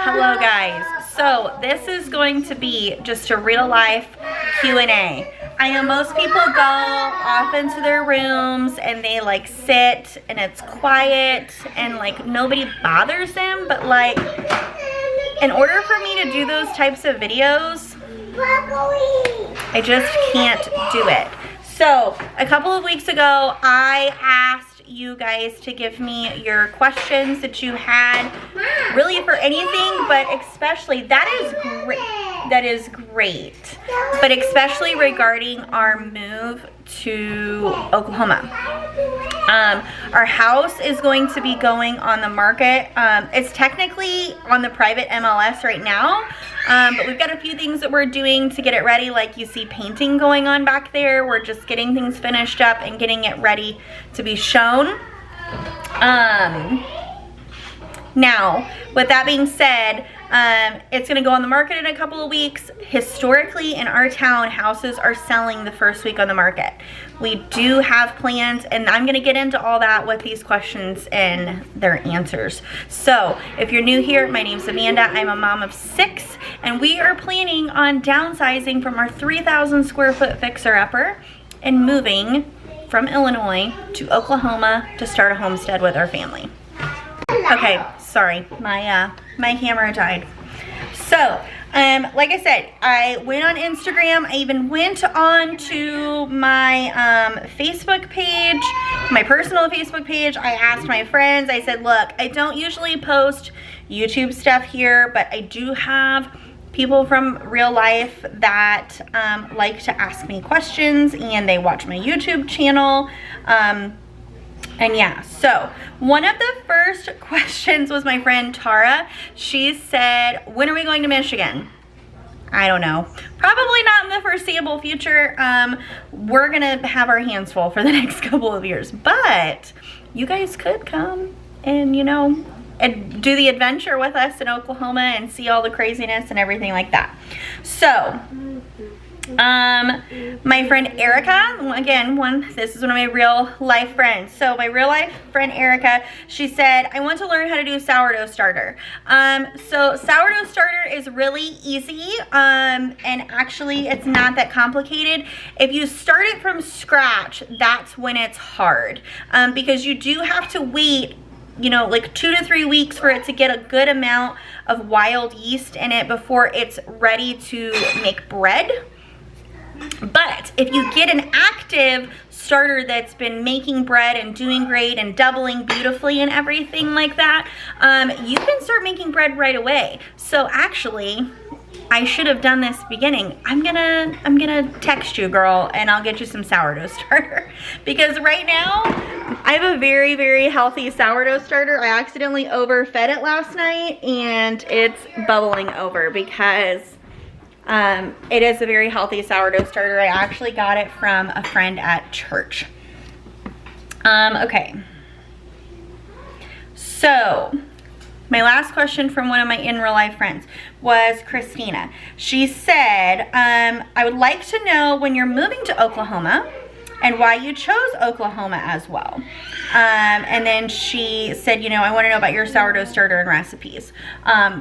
Hello guys. So this is going to be just a real life Q&A. I know most people go off into their rooms and they like sit and it's quiet and like nobody bothers them, but like in order for me to do those types of videos, I just can't do it. So a couple of weeks ago, I asked you guys to give me your questions that you had, really for anything, but especially, that is great, but especially regarding our move to Oklahoma. Our house is going to be going on the market. It's technically on the private MLS right now, but we've got a few things that we're doing to get it ready. Like you see painting going on back there. We're just getting things finished up and getting it ready to be shown. Now, with that being said, it's gonna go on the market in a couple of weeks. Historically, in our town, houses are selling the first week on the market. We do have plans, and I'm gonna get into all that with these questions and their answers. So, if you're new here, my name's Amanda. I'm a mom of 6, and we are planning on downsizing from our 3,000 square foot fixer-upper and moving from Illinois to Oklahoma to start a homestead with our family. Okay, sorry, my camera died. So, like I said, I went on Instagram. I even went on to my Facebook page, my personal Facebook page. I asked my friends, I said, look, I don't usually post YouTube stuff here, but I do have people from real life that like to ask me questions, and they watch my YouTube channel. And yeah, so one of the first questions was my friend Tara. She said, when are we going to Michigan? I don't know. Probably not in the foreseeable future. We're gonna have our hands full for the next couple of years, but you guys could come and, you know, and do the adventure with us in Oklahoma and see all the craziness and everything like that. So, my friend Erica, again, this is one of my real life friends. So my real life friend Erica, she said, I want to learn how to do sourdough starter. So sourdough starter is really easy, and actually it's not that complicated. If you start it from scratch, that's when it's hard, because you do have to wait, you know, like 2 to 3 weeks for it to get a good amount of wild yeast in it before it's ready to make bread. But if you get an active starter that's been making bread and doing great and doubling beautifully and everything like that, you can start making bread right away. So actually, I should have done this beginning. I'm gonna text you, girl, and I'll get you some sourdough starter. Because right now, I have a very, very healthy sourdough starter. I accidentally overfed it last night, and it's bubbling over because it is a very healthy sourdough starter. I actually got it from a friend at church. Okay. So, my last question from one of my in real life friends was Christina. She said, I would like to know when you're moving to Oklahoma and why you chose Oklahoma as well. And then she said, you know, I want to know about your sourdough starter and recipes.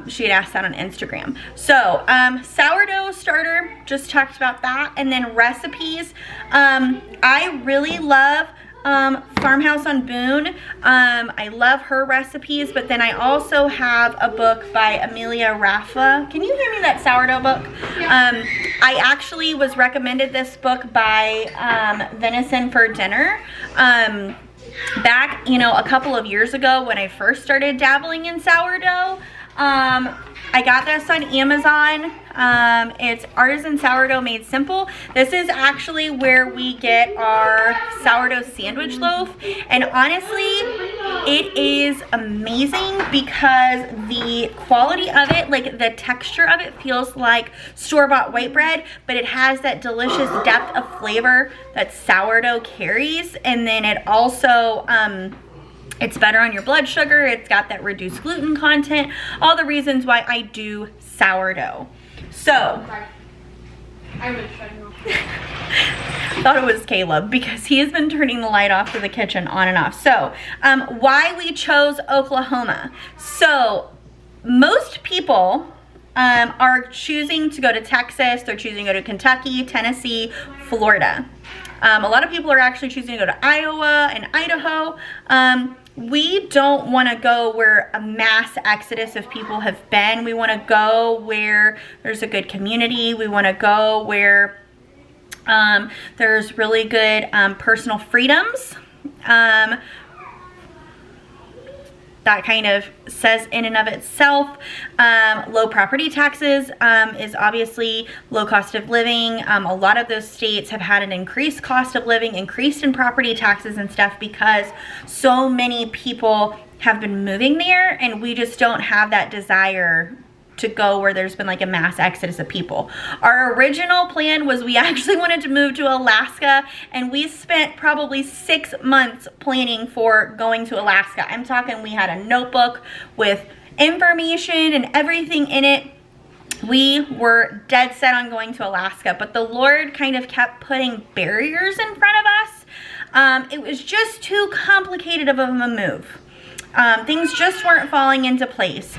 She had asked that on Instagram. So, sourdough starter, just talked about that. And then recipes. I really love Farmhouse on Boone. I love her recipes, but then I also have a book by Amelia Raffa. Can you hear me, that sourdough book? I actually was recommended this book by Venison for Dinner. Back, you know, a couple of years ago when I first started dabbling in sourdough. I got this on Amazon. It's Artisan Sourdough Made Simple. This is actually where we get our sourdough sandwich loaf. And honestly, it is amazing because the quality of it, like the texture of it, feels like store-bought white bread, but it has that delicious depth of flavor that sourdough carries. And then it also, it's better on your blood sugar. It's got that reduced gluten content. All the reasons why I do sourdough. So, thought it was Caleb because he has been turning the light off to the kitchen on and off. So, why we chose Oklahoma. So, most people people are choosing to go to Texas, they're choosing to go to Kentucky, Tennessee, Florida. A lot of people are actually choosing to go to Iowa and Idaho. We don't want to go where a mass exodus of people have been. We want to go where there's a good community. We want to go where there's really good personal freedoms. That kind of says in and of itself. Low property taxes is obviously low cost of living. A lot of those states have had an increased cost of living, increased in property taxes and stuff because so many people have been moving there, and we just don't have that desire to go where there's been like a mass exodus of people. Our original plan was we actually wanted to move to Alaska, and we spent probably 6 months planning for going to Alaska. I'm talking, we had a notebook with information and everything in it. We were dead set on going to Alaska, but the Lord kind of kept putting barriers in front of us. It was just too complicated of a move. Things just weren't falling into place.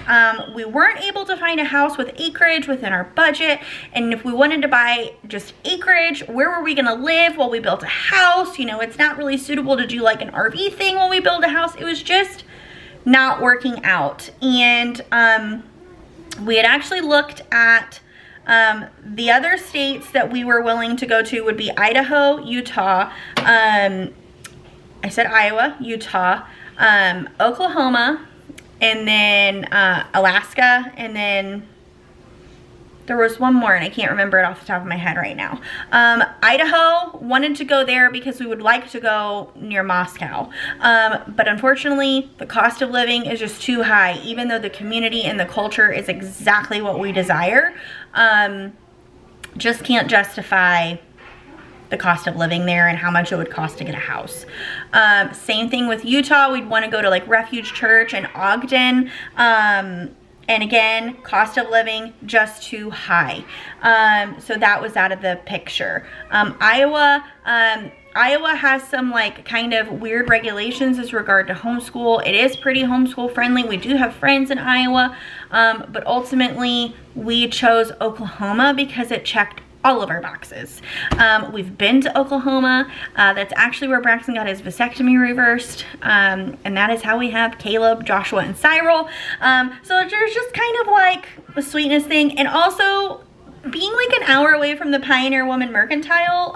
We weren't able to find a house with acreage within our budget, and if we wanted to buy just acreage, where were we gonna live while we built a house? You know, it's not really suitable to do like an RV thing while we build a house. It was just not working out. And we had actually looked at the other states that we were willing to go to would be Idaho, Utah, I said Iowa, Utah, Oklahoma, and then Alaska, and then there was one more and I can't remember it off the top of my head right now. Idaho, wanted to go there because we would like to go near Moscow, but unfortunately the cost of living is just too high. Even though the community and the culture is exactly what we desire, just can't justify the cost of living there and how much it would cost to get a house. Same thing with Utah. We'd want to go to like Refuge Church and Ogden. And again, cost of living just too high. So that was out of the picture. Iowa has some like kind of weird regulations as regard to homeschool. It is pretty homeschool friendly. We do have friends in Iowa, but ultimately we chose Oklahoma because it checked all of our boxes. We've been to Oklahoma. That's actually where Braxton got his vasectomy reversed. And that is how we have Caleb, Joshua, and Cyril. So there's just kind of like a sweetness thing. And also being like an hour away from the Pioneer Woman Mercantile,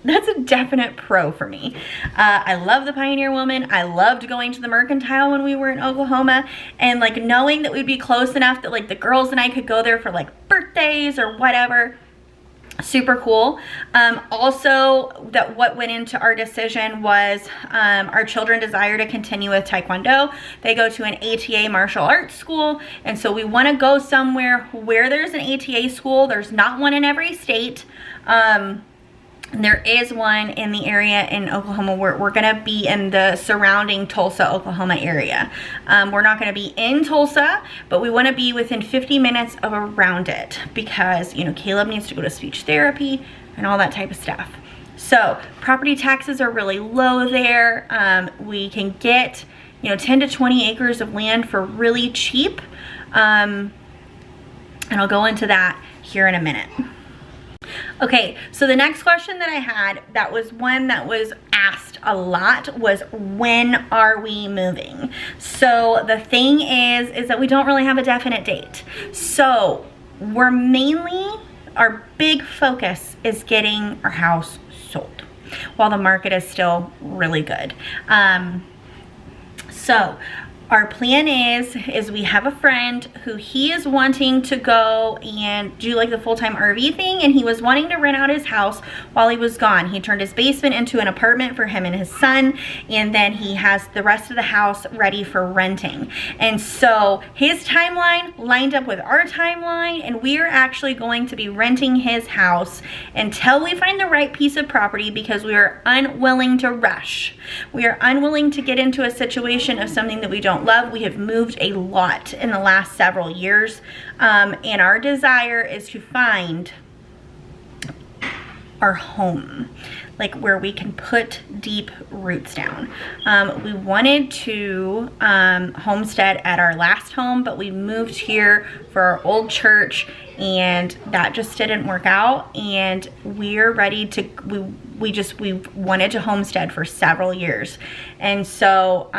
that's a definite pro for me. I love the Pioneer Woman. I loved going to the Mercantile when we were in Oklahoma, and like knowing that we'd be close enough that like the girls and I could go there for like birthdays or whatever. Super cool. Also, that what went into our decision was our children desire to continue with Taekwondo. They go to an ATA martial arts school, and so we want to go somewhere where there's an ATA school. There's not one in every state. There is one in the area in Oklahoma. We're going to be in the surrounding Tulsa, Oklahoma area. We're not going to be in Tulsa, but we want to be within 50 minutes of around it because, you know, Caleb needs to go to speech therapy and all that type of stuff. So property taxes are really low there. We can get, you know, 10 to 20 acres of land for really cheap. And I'll go into that here in a minute. Okay, so the next question that I had, that was one that was asked a lot, was when are we moving? So the thing is that we don't really have a definite date. So we're mainly, our big focus is getting our house sold while the market is still really good. So our plan is we have a friend who he is wanting to go and do like the full-time RV thing, and he was wanting to rent out his house while he was gone. He turned his basement into an apartment for him and his son, and then he has the rest of the house ready for renting. And so his timeline lined up with our timeline, and we are actually going to be renting his house until we find the right piece of property because we are unwilling to rush. We are unwilling to get into a situation of something that we don't love. We have moved a lot in the last several years, and our desire is to find our home, like where we can put deep roots down. We wanted to homestead at our last home, but we moved here for our old church, and that just didn't work out. And we're ready to, we wanted to homestead for several years. And so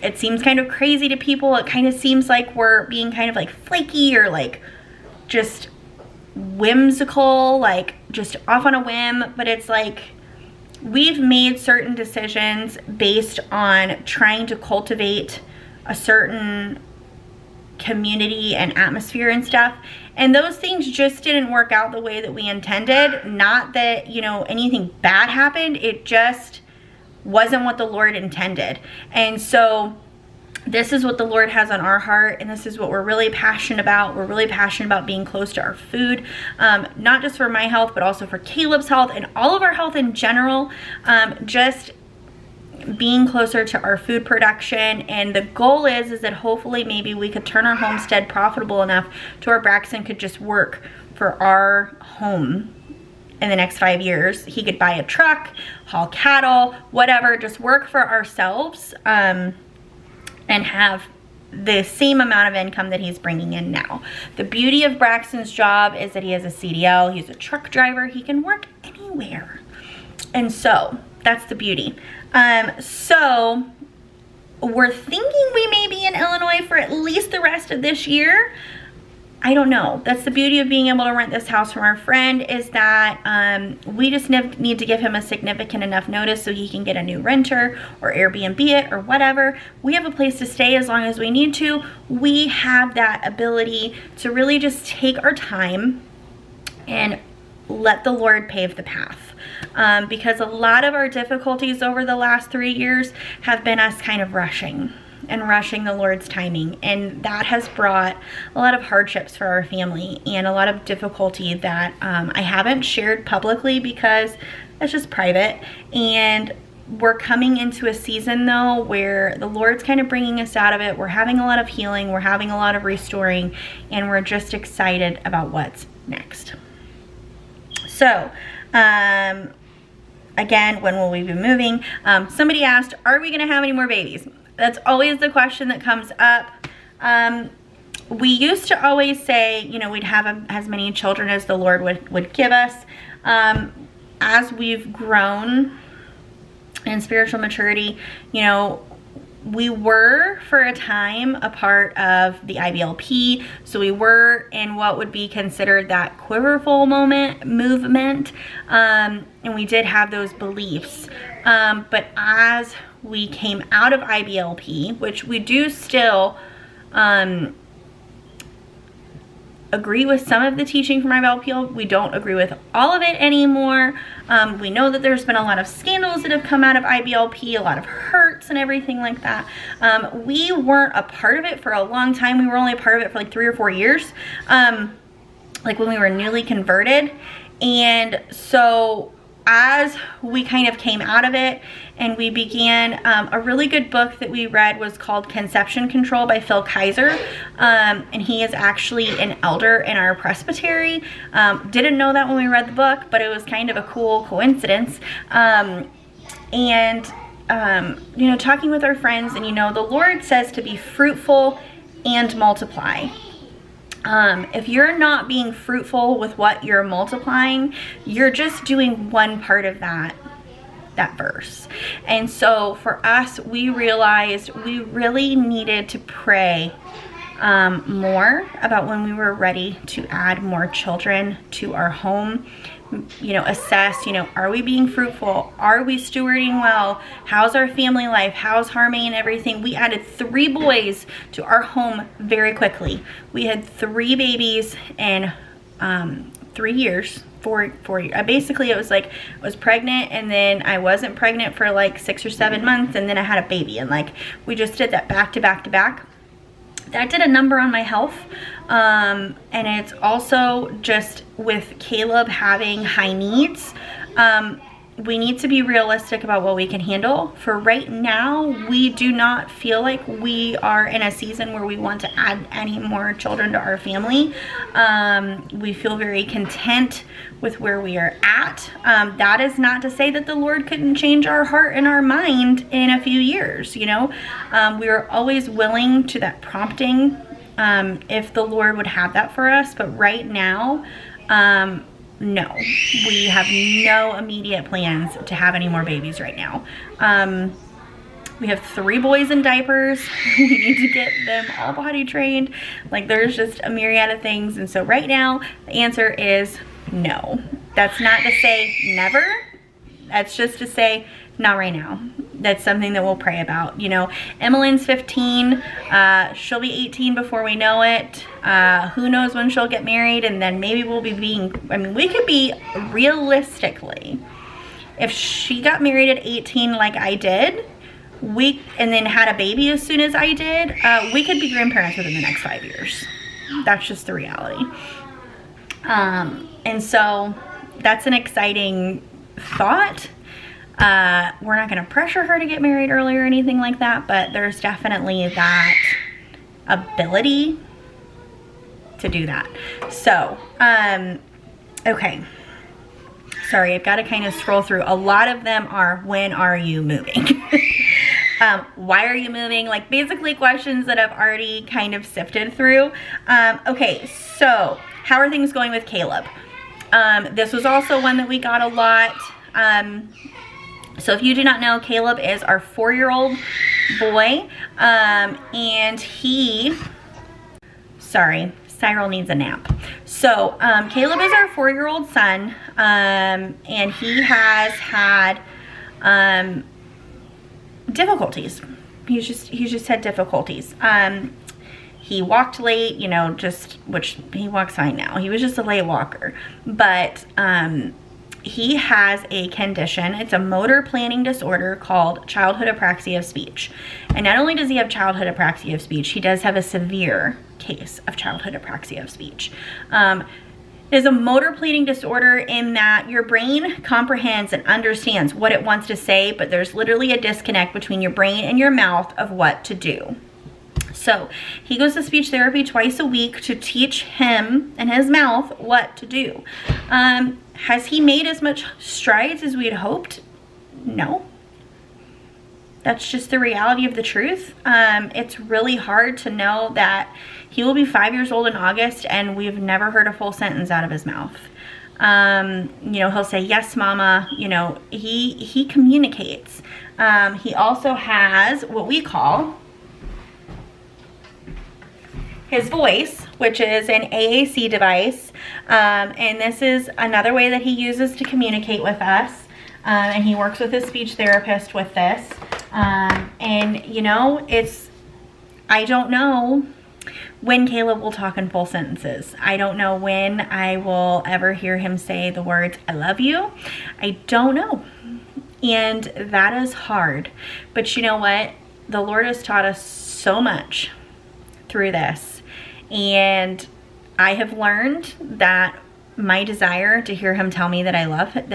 it seems kind of crazy to people. It kind of seems like we're being kind of like flaky or like just whimsical, like just off on a whim. But it's like we've made certain decisions based on trying to cultivate a certain community and atmosphere and stuff, and those things just didn't work out the way that we intended. Not that, you know, anything bad happened, it just wasn't what the Lord intended. And so this is what the Lord has on our heart, and this is what we're really passionate about. We're really passionate about being close to our food, not just for my health, but also for Caleb's health and all of our health in general. Just being closer to our food production. And the goal is that hopefully maybe we could turn our homestead profitable enough to where Braxton could just work for our home in the next 5 years. He could buy a truck, haul cattle, whatever, just work for ourselves, and have the same amount of income that he's bringing in now. The beauty of Braxton's job is that he has a CDL, he's a truck driver, he can work anywhere. And so that's the beauty. So we're thinking we may be in Illinois for at least the rest of this year. I don't know. That's the beauty of being able to rent this house from our friend, is that we just need to give him a significant enough notice so he can get a new renter or Airbnb it or whatever. We have a place to stay as long as we need to. We have that ability to really just take our time and let the Lord pave the path. Because a lot of our difficulties over the last 3 years have been us kind of rushing the Lord's timing, and that has brought a lot of hardships for our family and a lot of difficulty that I haven't shared publicly because it's just private. And we're coming into a season though where the Lord's kind of bringing us out of it. We're having a lot of healing, we're having a lot of restoring, and we're just excited about what's next. So again, when will we be moving? Somebody asked, are we going to have any more babies? That's always the question that comes up. We used to always say, you know, we'd have as many children as the Lord would give us. As we've grown in spiritual maturity, you know, we were for a time a part of the IBLP, so we were in what would be considered that quiverful movement, and we did have those beliefs. But as we came out of IBLP, which we do still agree with some of the teaching from IBLP, we don't agree with all of it anymore. We know that there's been a lot of scandals that have come out of IBLP, a lot of hurts and everything like that. We weren't a part of it for a long time. We were only a part of it for like 3 or 4 years, like when we were newly converted. And so as we kind of came out of it and we began, a really good book that we read was called Conception Control by Phil Kaiser, and he is actually an elder in our presbytery. Didn't know that when we read the book, but it was kind of a cool coincidence. You know, talking with our friends, and you know, the Lord says to be fruitful and multiply. If you're not being fruitful with what you're multiplying, you're just doing one part of that verse. And so for us, we realized we really needed to pray more about when we were ready to add more children to our home. You know, assess, you know, are we being fruitful? Are we stewarding well? How's our family life? How's Harmony and everything? We added 3 boys to our home very quickly. We had 3 babies in 3 years, 4 years. Basically, it was like I was pregnant, and then I wasn't pregnant for like 6 or 7 months, and then I had a baby, and like we just did that back to back to back. That did a number on my health, and it's also just with Caleb having high needs. we need to be realistic about what we can handle. For right now, we do not feel like we are in a season where we want to add any more children to our family. We feel very content with where we are at. That is not to say that the Lord couldn't change our heart and our mind in a few years, you know. We are always willing to that prompting if the Lord would have that for us. But right now, no, we have no immediate plans to have any more babies right now. We have 3 boys in diapers. We need to get them all potty trained. Like, there's just a myriad of things. And so right now, the answer is no. That's not to say never. That's just to say not right now. That's something that we'll pray about. You know, Emmeline's 15. She'll be 18 before we know it. Who knows when she'll get married, and then maybe we'll be I mean, we could be realistically, if she got married at 18 like I did, and then had a baby as soon as I did, we could be grandparents within the next 5 years. That's just the reality. And so that's an exciting thought. We're not going to pressure her to get married early or anything like that, but there's definitely that ability to do that. So, okay. Sorry, I've got to kind of scroll through. A lot of them are, when are you moving? Why are you moving? Like, basically questions that I've already kind of sifted through. Okay, so how are things going with Caleb? This was also one that we got a lot. So if you do not know, Caleb is our 4-year-old boy, and Cyril needs a nap. So Caleb is our 4-year-old son, and he has had difficulties. He's just had difficulties. He walked late, you know, which he walks fine now. He was just a late walker, but he has a condition. It's a motor planning disorder called childhood apraxia of speech. And not only does he have childhood apraxia of speech, he does have a severe case of childhood apraxia of speech. It is a motor planning disorder in that your brain comprehends and understands what it wants to say, but there's literally a disconnect between your brain and your mouth of what to do. So he goes to speech therapy twice a week to teach him and his mouth what to do. Has he made as much strides as we had hoped? No. That's just the reality of the truth. It's really hard to know that he will be 5 years old in August and we've never heard a full sentence out of his mouth. You know, he'll say, yes, mama. You know, he communicates. He also has what we call his voice, which is an AAC device, and this is another way that he uses to communicate with us, and he works with his speech therapist with this, and you know, I don't know when Caleb will talk in full sentences. I don't know when I will ever hear him say the words, I love you. I don't know, and that is hard, but you know what? The Lord has taught us so much through this. And I have learned that my desire to hear him tell me that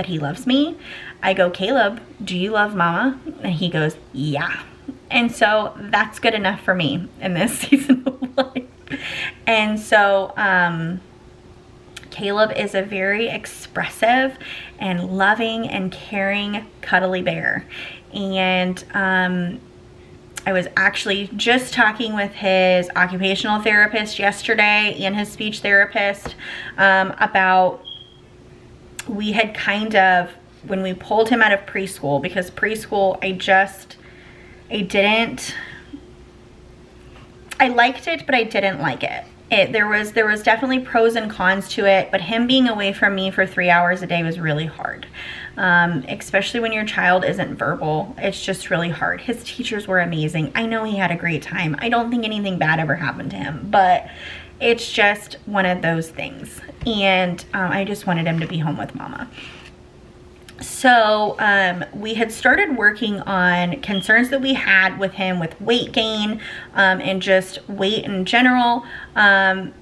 he loves me, I go, Caleb, do you love mama? And he goes, yeah. And so that's good enough for me in this season of life. And so Caleb is a very expressive and loving and caring, cuddly bear. And I was actually just talking with his occupational therapist yesterday and his speech therapist about, we had kind of, when we pulled him out of preschool, because preschool, I liked it, but I didn't like it. There was definitely pros and cons to it, but him being away from me for 3 hours a day was really hard. Especially when your child isn't verbal. It's just really hard. His teachers were amazing. I know he had a great time. I don't think anything bad ever happened to him, but it's just one of those things. And I just wanted him to be home with mama. So we had started working on concerns that we had with him with weight gain and just weight in general. And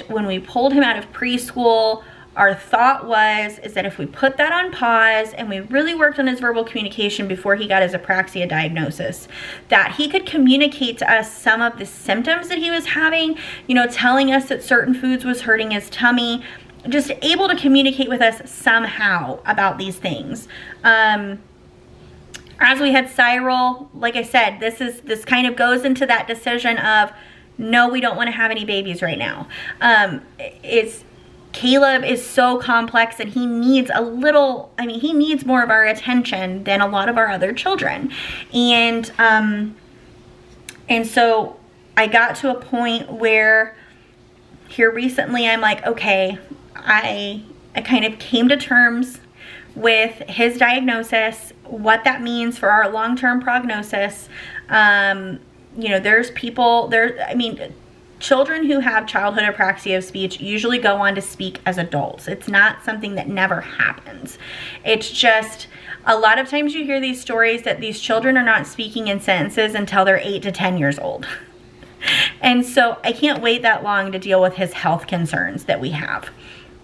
when we pulled him out of preschool, our thought is that if we put that on pause and we really worked on his verbal communication before he got his apraxia diagnosis, that he could communicate to us some of the symptoms that he was having, you know, telling us that certain foods was hurting his tummy, just able to communicate with us somehow about these things. As we had Cyril, like I said, this kind of goes into that decision of, no, we don't want to have any babies right now. Caleb is so complex and he needs he needs more of our attention than a lot of our other children. And so I got to a point where here recently I'm like, okay, I kind of came to terms with his diagnosis, what that means for our long-term prognosis. You know, there's people, children who have childhood apraxia of speech usually go on to speak as adults. It's not something that never happens. It's just, a lot of times you hear these stories that these children are not speaking in sentences until they're 8 to 10 years old. And so I can't wait that long to deal with his health concerns that we have.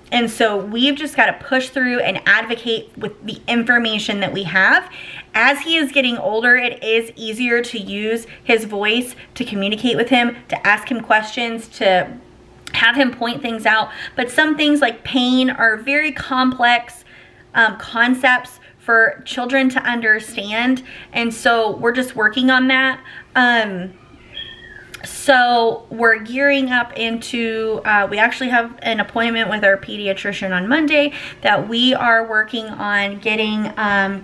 And so we've just got to push through and advocate with the information that we have. As he is getting older, it is easier to use his voice to communicate with him, to ask him questions, to have him point things out. But some things like pain are very complex concepts for children to understand. And so we're just working on that. So we're gearing up into, we actually have an appointment with our pediatrician on Monday that we are working on getting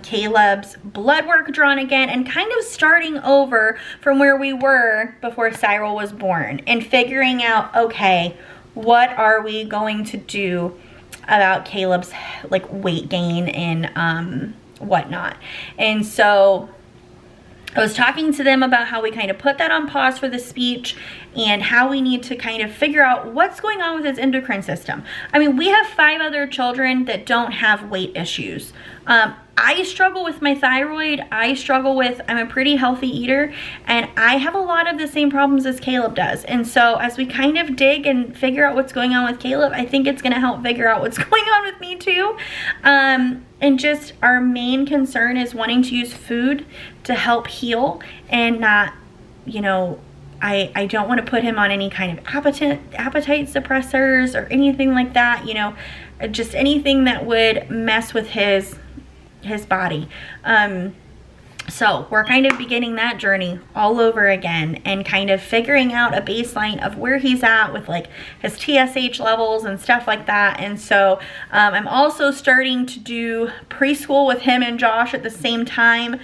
Caleb's blood work drawn again and kind of starting over from where we were before Cyril was born and figuring out, okay, what are we going to do about Caleb's like weight gain and whatnot. And so I was talking to them about how we kind of put that on pause for the speech and how we need to kind of figure out what's going on with his endocrine system. I mean, we have 5 other children that don't have weight issues. I struggle with my thyroid. I'm a pretty healthy eater, and I have a lot of the same problems as Caleb does. And so as we kind of dig and figure out what's going on with Caleb, I think it's going to help figure out what's going on with me too. And just our main concern is wanting to use food to help heal and not, you know, I don't want to put him on any kind of appetite suppressors or anything like that, you know, just anything that would mess with his body. So we're kind of beginning that journey all over again and kind of figuring out a baseline of where he's at with like his TSH levels and stuff like that. And so I'm also starting to do preschool with him and Josh at the same time,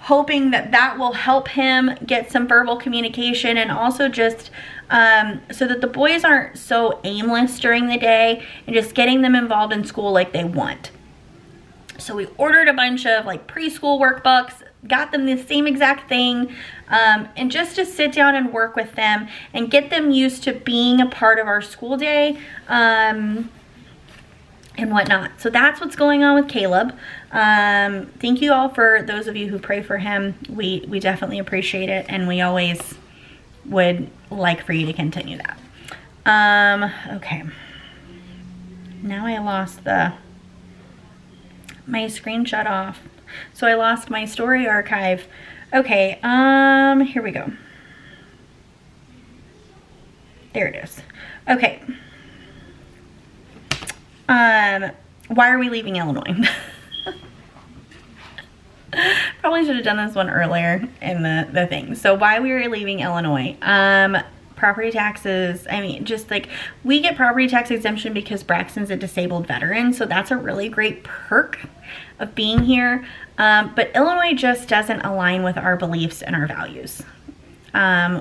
hoping that that will help him get some verbal communication and also just so that the boys aren't so aimless during the day and just getting them involved in school like they want. So we ordered a bunch of like preschool workbooks, got them the same exact thing, and just to sit down and work with them and get them used to being a part of our school day and whatnot. So that's what's going on with Caleb. Thank you all for those of you who pray for him. We definitely appreciate it, and we always would like for you to continue that. Okay. Now I lost my screen shut off. So I lost my story archive. Okay, here we go. There it is. Okay. Why are we leaving Illinois? Probably should have done this one earlier in the thing. So why we were leaving Illinois. Property taxes, I mean, just like we get property tax exemption because Braxton's a disabled veteran, so that's a really great perk of being here. But Illinois just doesn't align with our beliefs and our values.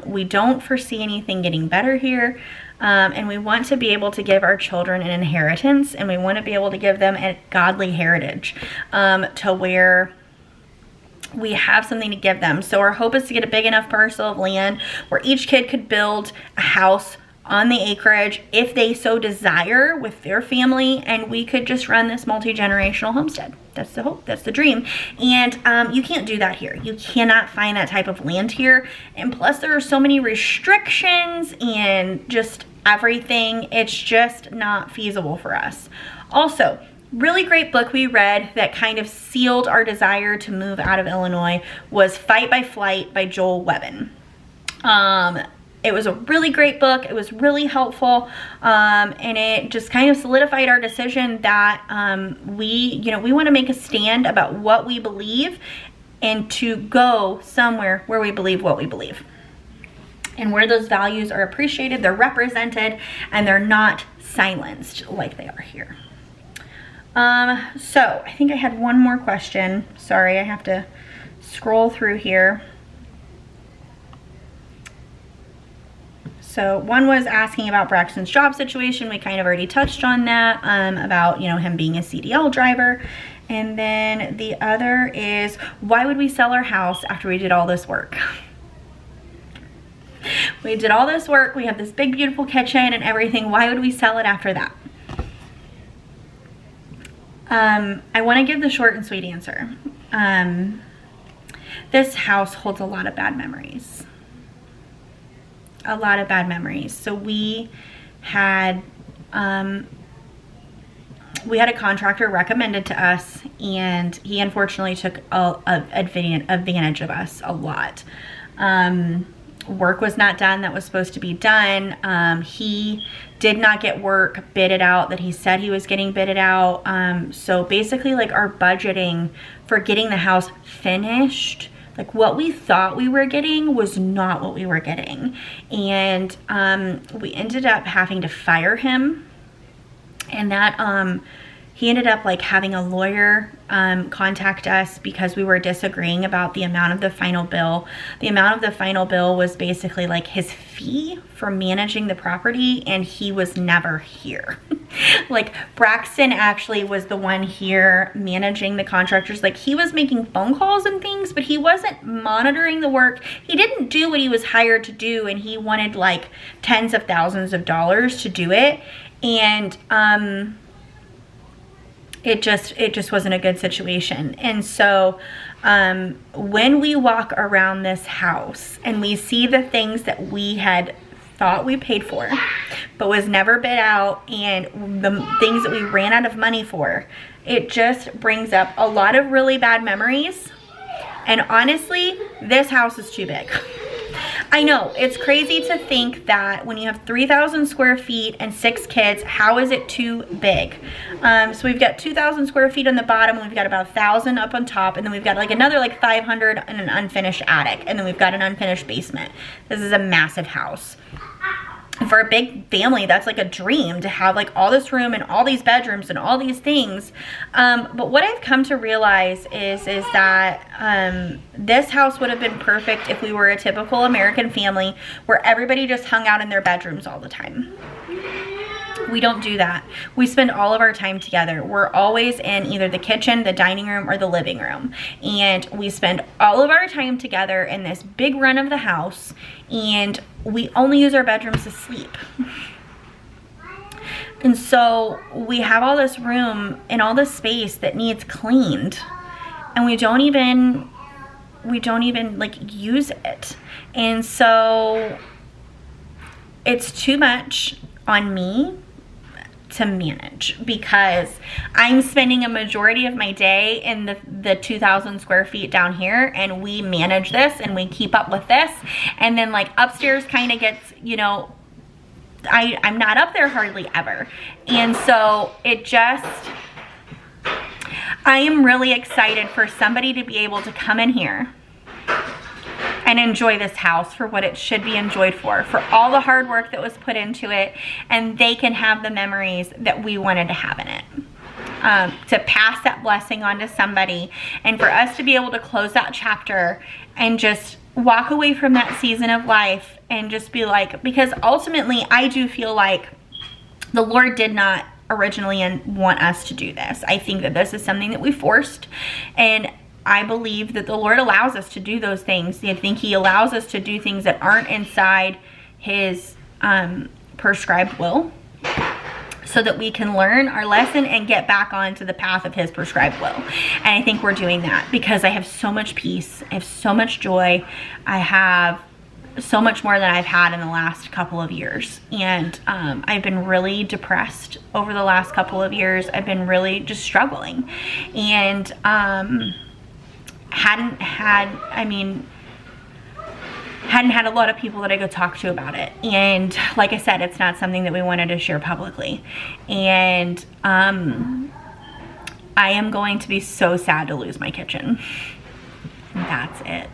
We don't foresee anything getting better here, and we want to be able to give our children an inheritance, and we want to be able to give them a godly heritage to where we have something to give them. So our hope is to get a big enough parcel of land where each kid could build a house on the acreage if they so desire with their family, and we could just run this multi-generational homestead. That's the hope, that's the dream. And you can't do that here. You cannot find that type of land here. And plus there are so many restrictions and just everything. It's just not feasible for us. Also, really great book we read that kind of sealed our desire to move out of Illinois was Fight by Flight by Joel Webbon. It was a really great book. It was really helpful, and it just kind of solidified our decision that we want to make a stand about what we believe and to go somewhere where we believe what we believe. And where those values are appreciated, they're represented, and they're not silenced like they are here. So I think I had one more question. Sorry, I have to scroll through here. So one was asking about Braxton's job situation. We kind of already touched on that, about, him being a CDL driver. And then the other is, why would we sell our house after we did all this work? We did all this work. We have this big, beautiful kitchen and everything. Why would we sell it after that? I want to give the short and sweet answer. This house holds a lot of bad memories. A lot of bad memories. So we had a contractor recommended to us, and he unfortunately took advantage of us a lot. Work was not done that was supposed to be done. He did not get work bidded out that he said he was getting bidded out. So basically, like, our budgeting for getting the house finished, like what we thought we were getting was not what we were getting. And we ended up having to fire him, and that he ended up like having a lawyer contact us because we were disagreeing about the amount of the final bill. The amount of the final bill was basically like his fee for managing the property, and he was never here. Like, Braxton actually was the one here managing the contractors. Like, he was making phone calls and things, but he wasn't monitoring the work. He didn't do what he was hired to do, and he wanted like tens of thousands of dollars to do it. And it just wasn't a good situation. And so when we walk around this house and we see the things that we had thought we paid for but was never bid out, and the things that we ran out of money for, it just brings up a lot of really bad memories. And honestly, this house is too big. I know, it's crazy to think that when you have 3,000 square feet and 6 kids, how is it too big? So we've got 2,000 square feet on the bottom, and we've got about 1,000 up on top, and then we've got like another like 500 in an unfinished attic, and then we've got an unfinished basement. This is a massive house. For a big family, that's like a dream to have like all this room and all these bedrooms and all these things. But what I've come to realize is that this house would have been perfect if we were a typical American family where everybody just hung out in their bedrooms all the time. We don't do that. We spend all of our time together. We're always in either the kitchen, the dining room, or the living room. And we spend all of our time together in this big run of the house, and we only use our bedrooms to sleep. And so we have all this room and all this space that needs cleaned, and we don't even like use it. And so it's too much on me to manage, because I'm spending a majority of my day in the 2,000 square feet down here, and we manage this and we keep up with this, and then like upstairs kind of gets, I'm not up there hardly ever. And so I am really excited for somebody to be able to come in here and enjoy this house for what it should be enjoyed for all the hard work that was put into it, and they can have the memories that we wanted to have in it. To pass that blessing on to somebody, and for us to be able to close that chapter and just walk away from that season of life and just be like, because ultimately I do feel like the Lord did not originally want us to do this. I think that this is something that we forced, and I believe that the Lord allows us to do those things. I think he allows us to do things that aren't inside his prescribed will, so that we can learn our lesson and get back onto the path of his prescribed will. And I think we're doing that because I have so much peace. I have so much joy. I have so much more than I've had in the last couple of years. And I've been really depressed over the last couple of years. I've been really just struggling, and hadn't had a lot of people that I could talk to about it. And like I said, it's not something that we wanted to share publicly. And I am going to be so sad to lose my kitchen. That's it.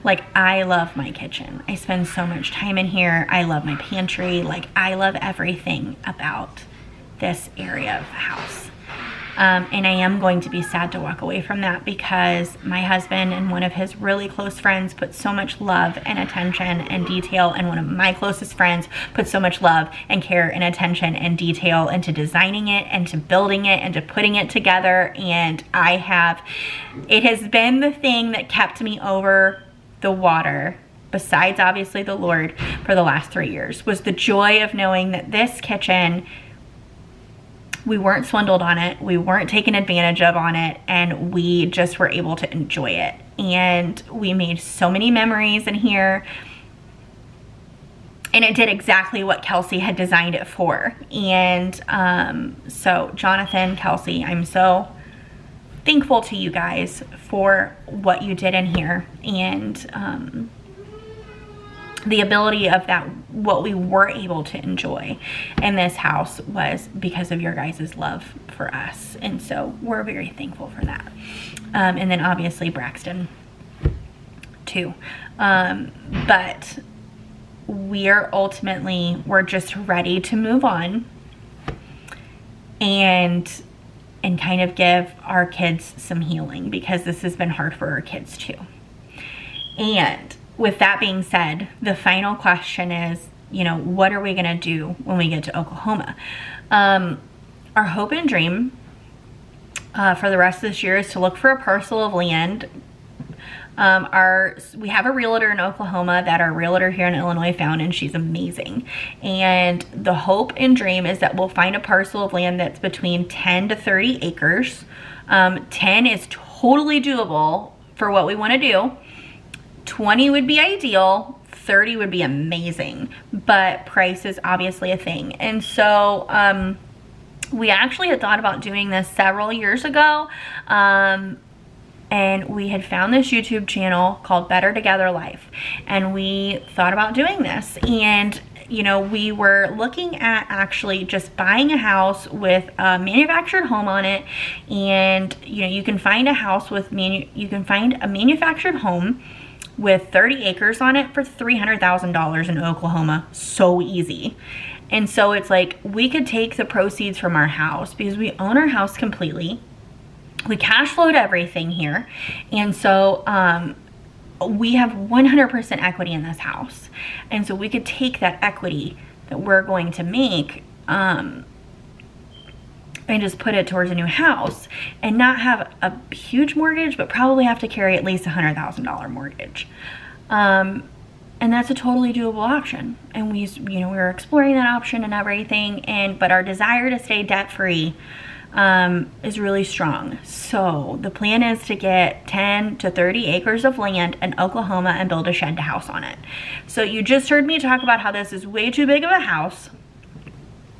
Like, I love my kitchen. I spend so much time in here. I love my pantry. Like, I love everything about this area of the house. And I am going to be sad to walk away from that, because my husband and one of his really close friends put so much love and attention and detail, and one of my closest friends put so much love and care and attention and detail into designing it and to building it and to putting it together. And it has been the thing that kept me over the water, besides obviously the Lord, for the last 3 years, was the joy of knowing that this kitchen, we weren't swindled on it, we weren't taken advantage of on it, and we just were able to enjoy it. And we made so many memories in here, and it did exactly what Kelsey had designed it for. And so Jonathan, Kelsey, I'm so thankful to you guys for what you did in here, and the ability of that, what we were able to enjoy in this house was because of your guys' love for us. And so we're very thankful for that. And then obviously Braxton too. But we're just ready to move on and kind of give our kids some healing, because this has been hard for our kids too. And with that being said, the final question is, what are we going to do when we get to Oklahoma? Our hope and dream for the rest of this year is to look for a parcel of land. We have a realtor in Oklahoma that our realtor here in Illinois found, and she's amazing. And the hope and dream is that we'll find a parcel of land that's between 10 to 30 acres. 10 is totally doable for what we want to do. 20 would be ideal, 30 would be amazing, but price is obviously a thing. And so we actually had thought about doing this several years ago, and we had found this YouTube channel called Better Together Life, and we thought about doing this. And we were looking at actually just buying a house with a manufactured home on it. And you can find a house with you can find a manufactured home with 30 acres on it for $300,000 in Oklahoma. So easy. And so it's like, we could take the proceeds from our house, because we own our house completely. We cash flowed everything here. And so we have 100% equity in this house. And so we could take that equity that we're going to make and just put it towards a new house, and not have a huge mortgage, but probably have to carry at least $100,000 mortgage. And that's a totally doable option. And we were exploring that option and everything, but our desire to stay debt-free is really strong. So the plan is to get 10 to 30 acres of land in Oklahoma and build a shed house on it. So you just heard me talk about how this is way too big of a house,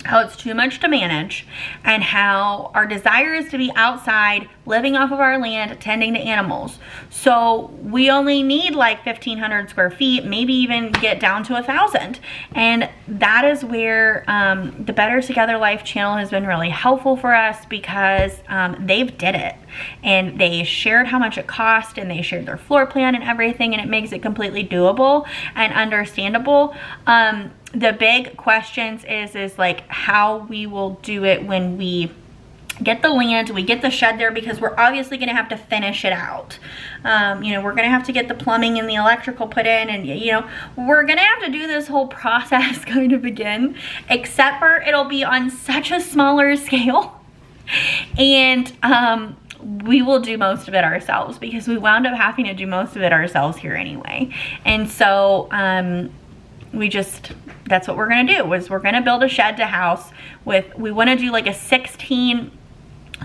how it's too much to manage, and how our desire is to be outside, living off of our land, tending to animals. So we only need like 1,500 square feet, maybe even get down to 1,000. And that is where the Better Together Life channel has been really helpful for us, because they've did it, and they shared how much it cost, and they shared their floor plan and everything, and it makes it completely doable and understandable. The big questions is like how we will do it when we get the land, we get the shed there, because we're obviously going to have to finish it out. We're going to have to get the plumbing and the electrical put in, and we're going to have to do this whole process kind of again, except for it'll be on such a smaller scale. And we will do most of it ourselves, because we wound up having to do most of it ourselves here anyway. And so that's what we're going to do, is we're going to build a shed to house with, we want to do like a 16,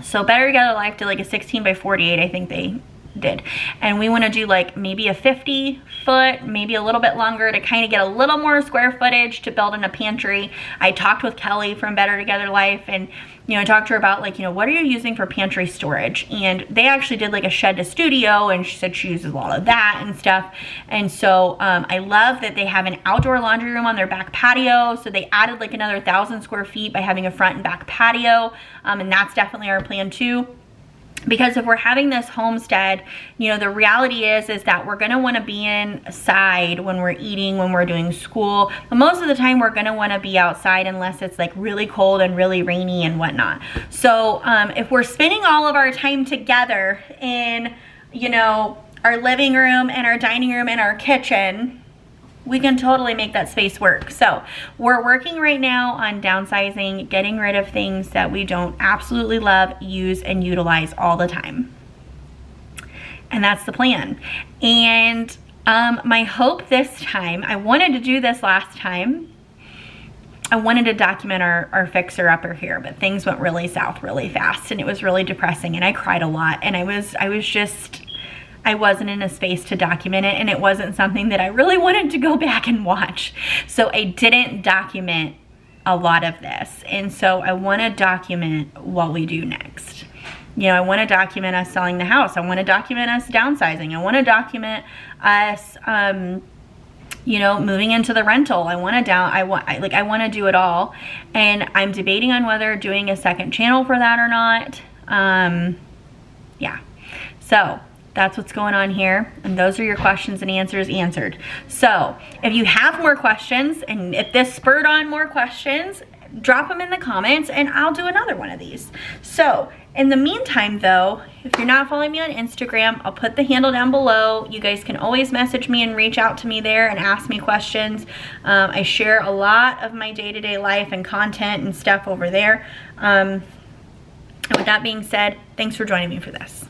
so Better Together Life did like a 16 by 48, I think they did. And we want to do like maybe a 50-foot, maybe a little bit longer, to kind of get a little more square footage to build in a pantry. I talked with Kelly from Better Together Life, and I talked to her about like, what are you using for pantry storage? And they actually did like a shed to studio, and she said she uses a lot of that and stuff. And so I love that they have an outdoor laundry room on their back patio. So they added like another 1,000 square feet by having a front and back patio. And that's definitely our plan too. Because if we're having this homestead, the reality is that we're gonna wanna be inside when we're eating, when we're doing school. But most of the time we're gonna wanna be outside unless it's like really cold and really rainy and whatnot. So if we're spending all of our time together in, our living room and our dining room and our kitchen, we can totally make that space work. So we're working right now on downsizing, getting rid of things that we don't absolutely love, use, and utilize all the time. And that's the plan. And my hope this time, I wanted to do this last time, I wanted to document our fixer-upper here, but things went really south really fast, and it was really depressing, and I cried a lot, and I wasn't in a space to document it, and it wasn't something that I really wanted to go back and watch. So I didn't document a lot of this. And so I want to document what we do next. I want to document us selling the house. I want to document us downsizing. I want to document us, moving into the rental. I want to do it all. And I'm debating on whether doing a second channel for that or not. Yeah. So that's what's going on here, and those are your questions and answers answered. So if you have more questions, and if this spurred on more questions, drop them in the comments and I'll do another one of these. So in the meantime though, if you're not following me on Instagram, I'll put the handle down below. You guys can always message me and reach out to me there and ask me questions. I share a lot of my day-to-day life and content and stuff over there. And with that being said, thanks for joining me for this.